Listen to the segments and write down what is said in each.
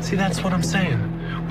See, that's what I'm saying.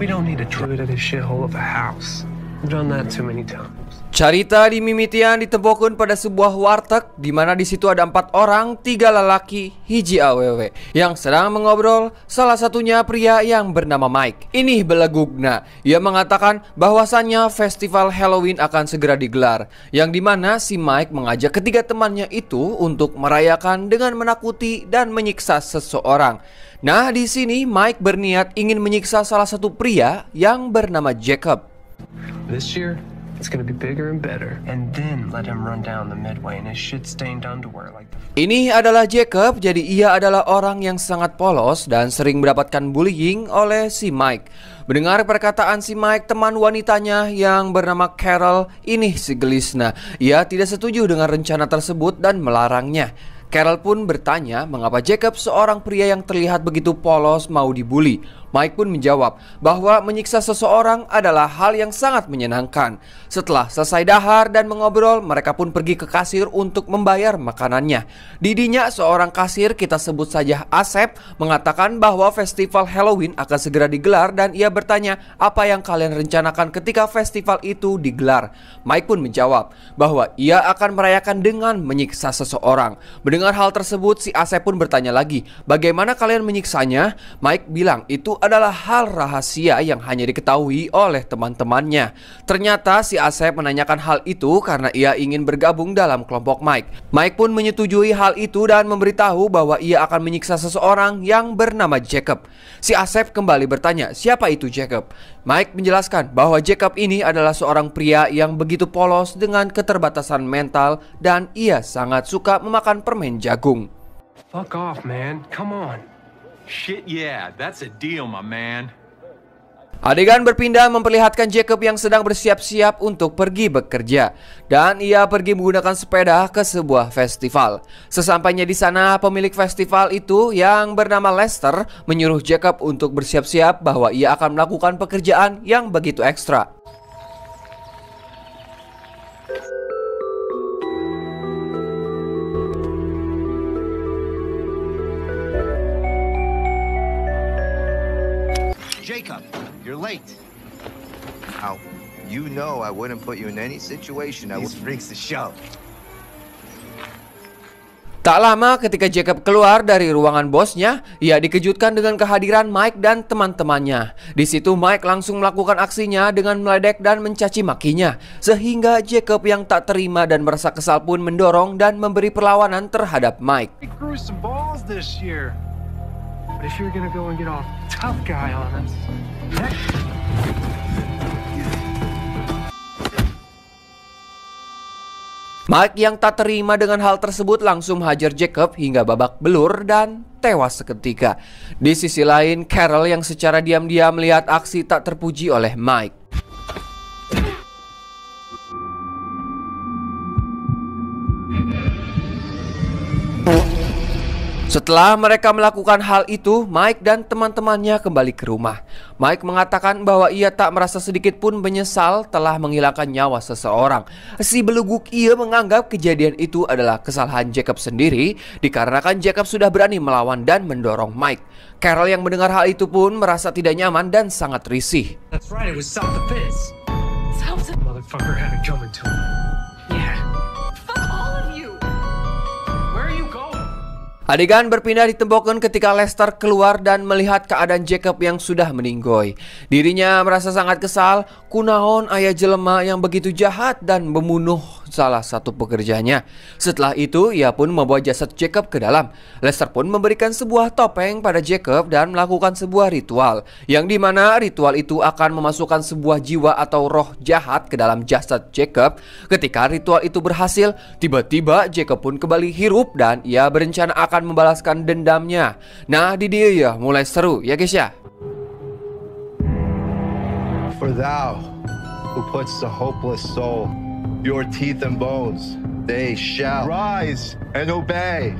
We don't need to drive it at this shithole of a house. We've done that too many times. Carita di mimitian ditembokun pada sebuah warteg di mana di situ ada 4 orang, 3 lelaki, hiji awewe yang sedang mengobrol. Salah satunya pria yang bernama Mike. Ini belegugna. Ia mengatakan bahwasannya festival Halloween akan segera digelar, yang dimana si Mike mengajak ketiga temannya itu untuk merayakan dengan menakuti dan menyiksa seseorang. Nah, di sini Mike berniat ingin menyiksa salah satu pria yang bernama Jacob. This year, it's gonna be bigger and better. And then let him run down the midway in his shit-stained underwear like the... Ini adalah Jacob, jadi ia adalah orang yang sangat polos dan sering mendapatkan bullying oleh si Mike. Mendengar perkataan si Mike, teman wanitanya yang bernama Carol ini si gelisna. Ia tidak setuju dengan rencana tersebut dan melarangnya. Carol pun bertanya mengapa Jacob, seorang pria yang terlihat begitu polos, mau dibully. Mike pun menjawab bahwa menyiksa seseorang adalah hal yang sangat menyenangkan. Setelah selesai dahar dan mengobrol, mereka pun pergi ke kasir untuk membayar makanannya. Didinya seorang kasir, kita sebut saja Asep, mengatakan bahwa festival Halloween akan segera digelar dan ia bertanya apa yang kalian rencanakan ketika festival itu digelar. Mike pun menjawab bahwa ia akan merayakan dengan menyiksa seseorang. Mendengar hal tersebut, si Asep pun bertanya lagi, bagaimana kalian menyiksanya? Mike bilang itu adalah hal rahasia yang hanya diketahui oleh teman-temannya. Ternyata si Asep menanyakan hal itu karena ia ingin bergabung dalam kelompok Mike. Mike pun menyetujui hal itu dan memberitahu bahwa ia akan menyiksa seseorang yang bernama Jacob. Si Asep kembali bertanya, siapa itu Jacob? Mike menjelaskan bahwa Jacob ini adalah seorang pria yang begitu polos dengan keterbatasan mental dan ia sangat suka memakan permen jagung. Fuck off, man. Come on. Shit, yeah, that's a deal, my man. Adegan berpindah memperlihatkan Jacob yang sedang bersiap-siap untuk pergi bekerja, dan ia pergi menggunakan sepeda ke sebuah festival. Sesampainya di sana, pemilik festival itu yang bernama Lester menyuruh Jacob untuk bersiap-siap bahwa ia akan melakukan pekerjaan yang begitu ekstra. Jacob, you're late. Now, you know I wouldn't put you in any situation that freaks the show. Tak lama ketika Jacob keluar dari ruangan bosnya, ia dikejutkan dengan kehadiran Mike dan teman-temannya. Di situ Mike langsung melakukan aksinya dengan meledek dan mencaci makinya, sehingga Jacob yang tak terima dan merasa kesal pun mendorong dan memberi perlawanan terhadap Mike. We grew some balls this year. But if you're gonna go and get all tough guy on us, Mike yang tak terima dengan hal tersebut langsung hajar Jacob hingga babak belur dan tewas seketika. Di sisi lain, Carol yang secara diam-diam melihat aksi tak terpuji oleh Mike. Setelah mereka melakukan hal itu, Mike dan teman-temannya kembali ke rumah. Mike mengatakan bahwa ia tak merasa sedikit pun menyesal telah menghilangkan nyawa seseorang. Si beleguk ia menganggap kejadian itu adalah kesalahan Jacob sendiri, dikarenakan Jacob sudah berani melawan dan mendorong Mike. Carol yang mendengar hal itu pun merasa tidak nyaman dan sangat risih. that's right, it was South the Fizz. Motherfucker had it coming to him. Yeah. Fuck all of you! Where are you going? Adegan berpindah ditembokkan ketika Lester keluar dan melihat keadaan Jacob yang sudah meninggoy. Dirinya merasa sangat kesal, kunaon aya jelema yang begitu jahat dan membunuh salah satu pekerjanya. Setelah itu, ia pun membawa jasad Jacob ke dalam. Lester pun memberikan sebuah topeng pada Jacob dan melakukan sebuah ritual, yang dimana ritual itu akan memasukkan sebuah jiwa atau roh jahat ke dalam jasad Jacob. Ketika ritual itu berhasil, tiba-tiba Jacob pun kembali hidup dan ia berencana akan membalaskan dendamnya. Nah, di dia ya mulai seru ya guys ya. For thou who puts the hopeless soul, your teeth and bones, they shall rise and obey.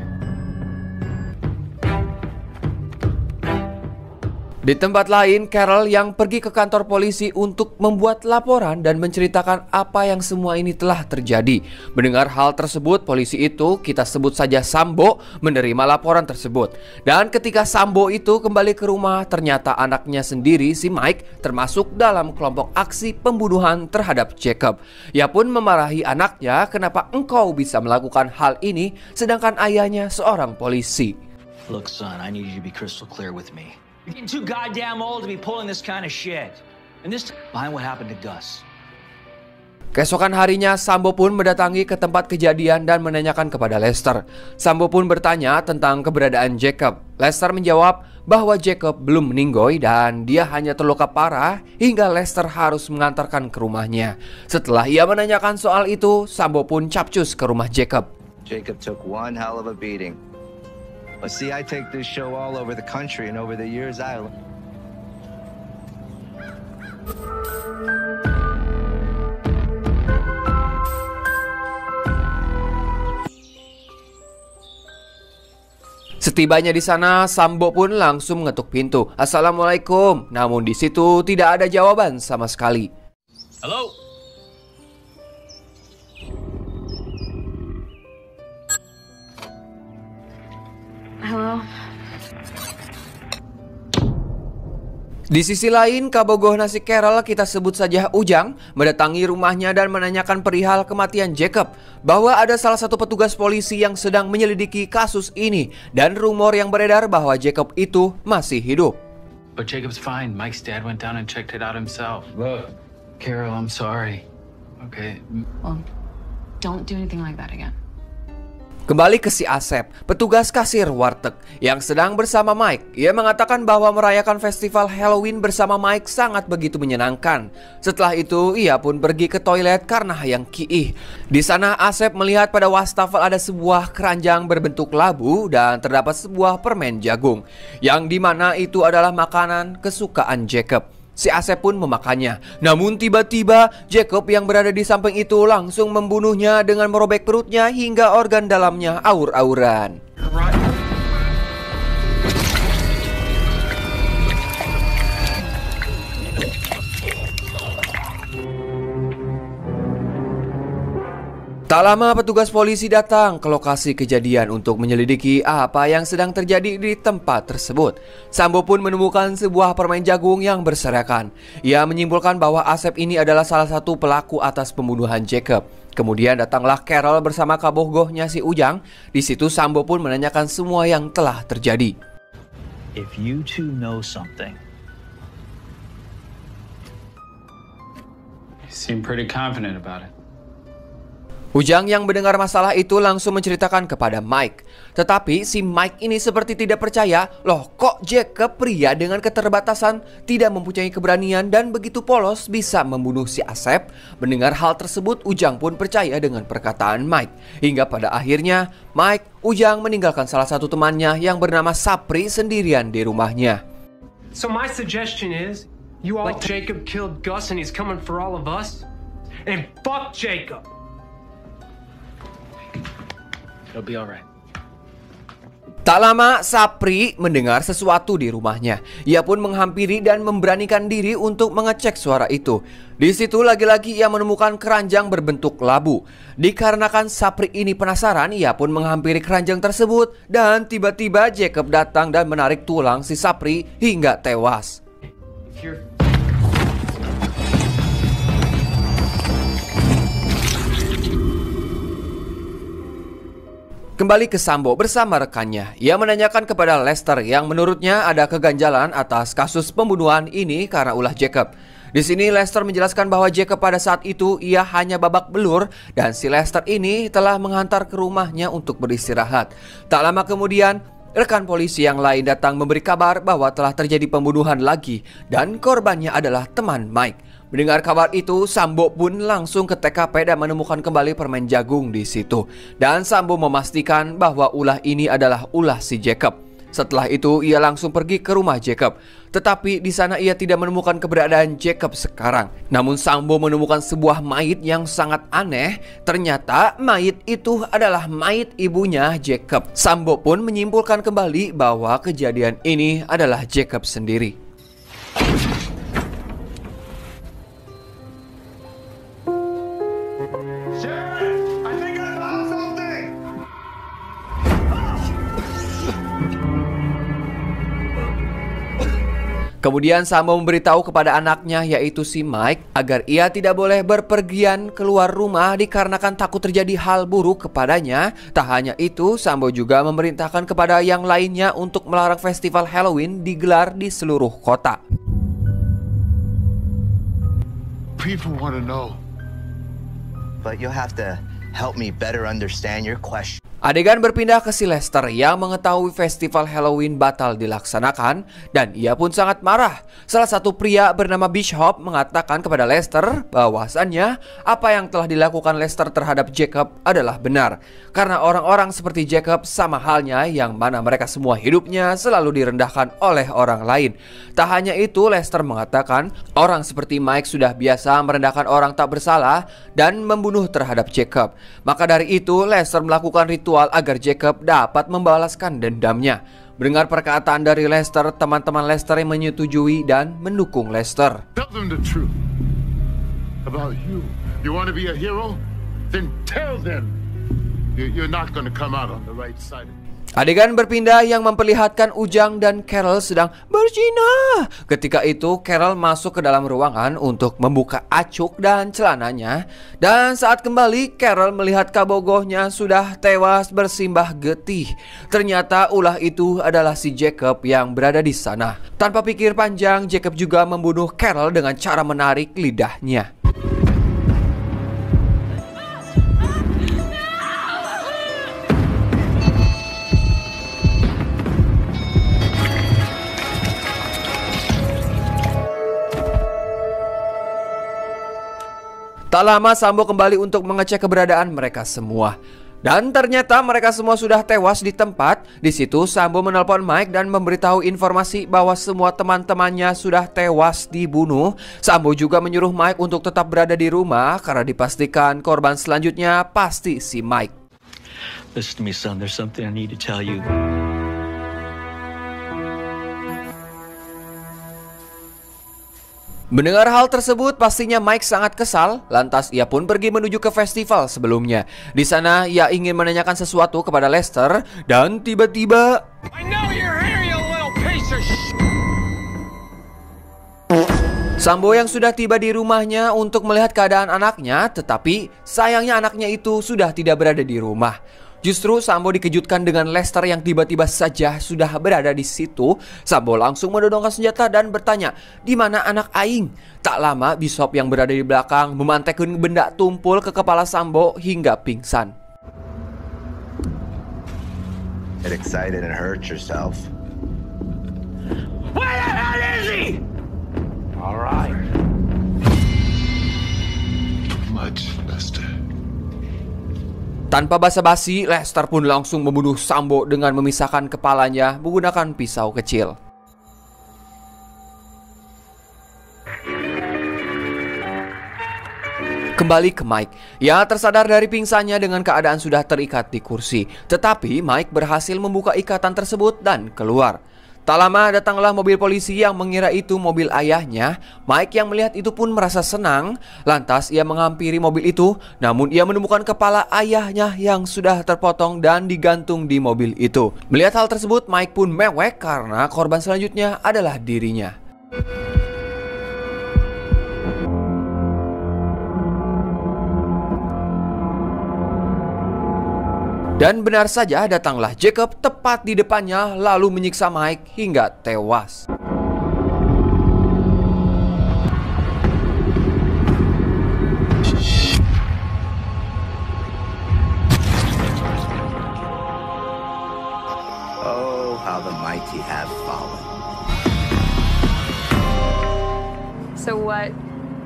Di tempat lain, Carol yang pergi ke kantor polisi untuk membuat laporan dan menceritakan apa yang semua ini telah terjadi. Mendengar hal tersebut, polisi itu, kita sebut saja Sambo, menerima laporan tersebut. Dan ketika Sambo itu kembali ke rumah, ternyata anaknya sendiri, si Mike, termasuk dalam kelompok aksi pembunuhan terhadap Jacob. Ia pun memarahi anaknya, kenapa engkau bisa melakukan hal ini sedangkan ayahnya seorang polisi. Look, son, I need you to be crystal clear with me. You're getting too goddamn old to be pulling this kind of shit. And this behind what happened to Gus. Keesokan harinya, Sambo pun mendatangi ke tempat kejadian dan menanyakan kepada Lester. Sambo pun bertanya tentang keberadaan Jacob. Lester menjawab bahwa Jacob belum meninggoy dan dia hanya terluka parah hingga Lester harus mengantarkan ke rumahnya. Setelah ia menanyakan soal itu, Sambo pun capcus ke rumah Jacob. Jacob took one hell of a beating. But see, I take this show all over the country, and over the years I... Setibanya di sana, Sambo pun langsung mengetuk pintu. Assalamualaikum. Namun di situ tidak ada jawaban sama sekali. Hello? Hello? Di sisi lain, kabogoh nasi Carol, kita sebut saja Ujang, mendatangi rumahnya dan menanyakan perihal kematian Jacob, bahwa ada salah satu petugas polisi yang sedang menyelidiki kasus ini dan rumor yang beredar bahwa Jacob itu masih hidup. But Jacob's fine. Mike's dad went down and checked it out himself. Look, Carol, I'm sorry. Okay. Well, don't do anything like that again. Kembali ke si Asep, petugas kasir warteg yang sedang bersama Mike. Ia mengatakan bahwa merayakan festival Halloween bersama Mike sangat begitu menyenangkan. Setelah itu, ia pun pergi ke toilet karena hayang kiih. Di sana, Asep melihat pada wastafel ada sebuah keranjang berbentuk labu dan terdapat sebuah permen jagung, yang dimana itu adalah makanan kesukaan Jacob. Si Asep pun memakannya. Namun tiba-tiba Jacob yang berada di samping itu langsung membunuhnya dengan merobek perutnya hingga organ dalamnya aur-auran. Tak lama petugas polisi datang ke lokasi kejadian untuk menyelidiki apa yang sedang terjadi di tempat tersebut. Sambo pun menemukan sebuah permen jagung yang berserakan. Ia menyimpulkan bahwa Asep ini adalah salah satu pelaku atas pembunuhan Jacob. Kemudian datanglah Carol bersama kabogohnya si Ujang. Di situ Sambo pun menanyakan semua yang telah terjadi. If you two know something. You seem pretty confident about it. Ujang yang mendengar masalah itu langsung menceritakan kepada Mike. Tetapi si Mike ini seperti tidak percaya. Loh, kok Jacob, pria dengan keterbatasan, tidak mempunyai keberanian dan begitu polos bisa membunuh si Asep? Mendengar hal tersebut, Ujang pun percaya dengan perkataan Mike. Hingga pada akhirnya Mike, Ujang meninggalkan salah satu temannya yang bernama Sapri sendirian di rumahnya. So my suggestion is, you all Jacob killed Gus and he's coming for all of us? And fuck Jacob! It'll be alright. Tak lama, Sapri mendengar sesuatu di rumahnya. Ia pun menghampiri dan memberanikan diri untuk mengecek suara itu. Di situ lagi-lagi ia menemukan keranjang berbentuk labu. Dikarenakan Sapri ini penasaran, ia pun menghampiri keranjang tersebut dan tiba-tiba Jacob datang dan menarik tulang si Sapri hingga tewas. Kembali ke Sambo bersama rekannya. Ia menanyakan kepada Lester yang menurutnya ada keganjalan atas kasus pembunuhan ini karena ulah Jacob. Di sini Lester menjelaskan bahwa Jacob pada saat itu ia hanya babak belur dan si Lester ini telah menghantar ke rumahnya untuk beristirahat. Tak lama kemudian, rekan polisi yang lain datang memberi kabar bahwa telah terjadi pembunuhan lagi dan korbannya adalah teman Mike. Mendengar kabar itu, Sambo pun langsung ke TKP dan menemukan kembali permen jagung di situ. Dan Sambo memastikan bahwa ulah ini adalah ulah si Jacob. Setelah itu, ia langsung pergi ke rumah Jacob. Tetapi di sana ia tidak menemukan keberadaan Jacob sekarang. Namun Sambo menemukan sebuah mayit yang sangat aneh. Ternyata mayit itu adalah mayit ibunya Jacob. Sambo pun menyimpulkan kembali bahwa kejadian ini adalah Jacob sendiri. Kemudian Sambo memberitahu kepada anaknya yaitu si Mike agar ia tidak boleh berpergian keluar rumah dikarenakan takut terjadi hal buruk kepadanya. Tak hanya itu, Sambo juga memerintahkan kepada yang lainnya untuk melarang festival Halloween digelar di seluruh kota. People want to know. But you'll have to help me better understand your question. Adegan berpindah ke si Lester yang mengetahui festival Halloween batal dilaksanakan dan ia pun sangat marah. Salah satu pria bernama Bishop mengatakan kepada Lester bahwasannya apa yang telah dilakukan Lester terhadap Jacob adalah benar. Karena orang-orang seperti Jacob sama halnya yang mana mereka semua hidupnya selalu direndahkan oleh orang lain. Tak hanya itu, Lester mengatakan orang seperti Mike sudah biasa merendahkan orang tak bersalah dan membunuh terhadap Jacob. Maka dari itu Lester melakukan ritual agar Jacob dapat membalaskan dendamnya. Mendengar perkataan dari Lester, teman-teman Lester yang menyetujui dan mendukung Lester. Tell them the truth about you. You want to be a hero? Then tell them you're not going to come out on the right side. Adegan berpindah yang memperlihatkan Ujang dan Carol sedang berzina. Ketika itu Carol masuk ke dalam ruangan untuk membuka acuk dan celananya. Dan saat kembali Carol melihat kabogohnya sudah tewas bersimbah getih. Ternyata ulah itu adalah si Jacob yang berada di sana. Tanpa pikir panjang, Jacob juga membunuh Carol dengan cara menarik lidahnya. Tak lama Sambo kembali untuk mengecek keberadaan mereka semua. Dan ternyata mereka semua sudah tewas di tempat. Di situ Sambo menelpon Mike dan memberitahu informasi bahwa semua teman-temannya sudah tewas dibunuh. Sambo juga menyuruh Mike untuk tetap berada di rumah karena dipastikan korban selanjutnya pasti si Mike. Listen to me, son. There's something I need to tell you. Mendengar hal tersebut, pastinya Mike sangat kesal. Lantas ia pun pergi menuju ke festival sebelumnya. Di sana ia ingin menanyakan sesuatu kepada Lester dan tiba-tiba Sambo yang sudah tiba di rumahnya untuk melihat keadaan anaknya, tetapi sayangnya anaknya itu sudah tidak berada di rumah. Justru Sambo dikejutkan dengan Lester yang tiba-tiba saja sudah berada di situ. Sambo langsung mendodongkan senjata dan bertanya, "Di mana anak aing?" Tak lama Bishop yang berada di belakang memantekkan benda tumpul ke kepala Sambo hingga pingsan. Get excited and hurt yourself. Where the hell is he? All right. Much, Lester. Tanpa basa-basi, Lester pun langsung membunuh Sambo dengan memisahkan kepalanya menggunakan pisau kecil. Kembali ke Mike. Ia tersadar dari pingsannya dengan keadaan sudah terikat di kursi. Tetapi Mike berhasil membuka ikatan tersebut dan keluar. Tak lama datanglah mobil polisi yang mengira itu mobil ayahnya. Mike yang melihat itu pun merasa senang. Lantas ia menghampiri mobil itu. Namun ia menemukan kepala ayahnya yang sudah terpotong dan digantung di mobil itu. Melihat hal tersebut, Mike pun mewek karena korban selanjutnya adalah dirinya. Dan benar saja datanglah Jacob tepat di depannya lalu menyiksa Mike hingga tewas. Oh, how the mighty have fallen. So what?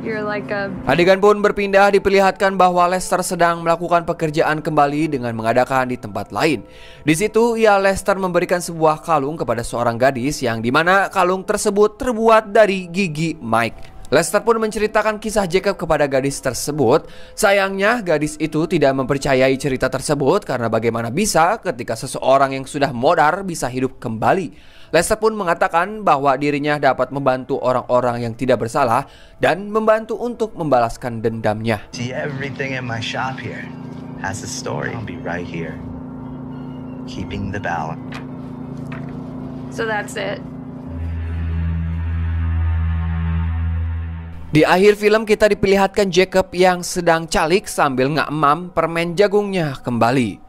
You're like a... Adegan pun berpindah diperlihatkan bahwa Lester sedang melakukan pekerjaan kembali dengan mengadakan di tempat lain. Di situ Lester memberikan sebuah kalung kepada seorang gadis yang dimana kalung tersebut terbuat dari gigi Mike. Lester pun menceritakan kisah Jacob kepada gadis tersebut. Sayangnya gadis itu tidak mempercayai cerita tersebut karena bagaimana bisa ketika seseorang yang sudah modar bisa hidup kembali. Lester pun mengatakan bahwa dirinya dapat membantu orang-orang yang tidak bersalah dan membantu untuk membalaskan dendamnya. See, everything in my shop here has a story. I'll be right here, keeping the balance. So that's it? Di akhir film kita diperlihatkan Jacob yang sedang calik sambil ngamam permen jagungnya kembali.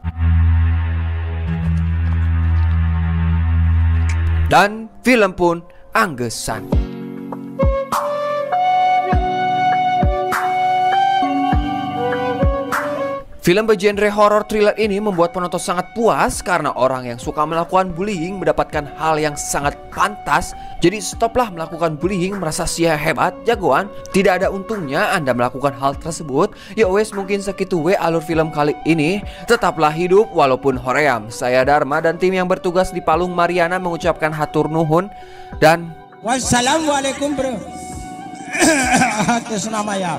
Dan film pun anggesan. Film bergenre horror thriller ini membuat penonton sangat puas karena orang yang suka melakukan bullying mendapatkan hal yang sangat pantas. Jadi stoplah melakukan bullying, merasa sia hebat, jagoan. Tidak ada untungnya Anda melakukan hal tersebut. Ya wes, mungkin segitu alur film kali ini. Tetaplah hidup walaupun hoream. Saya Dharma dan tim yang bertugas di Palung Mariana mengucapkan hatur nuhun dan wassalamualaikum bro. Atas nama ya.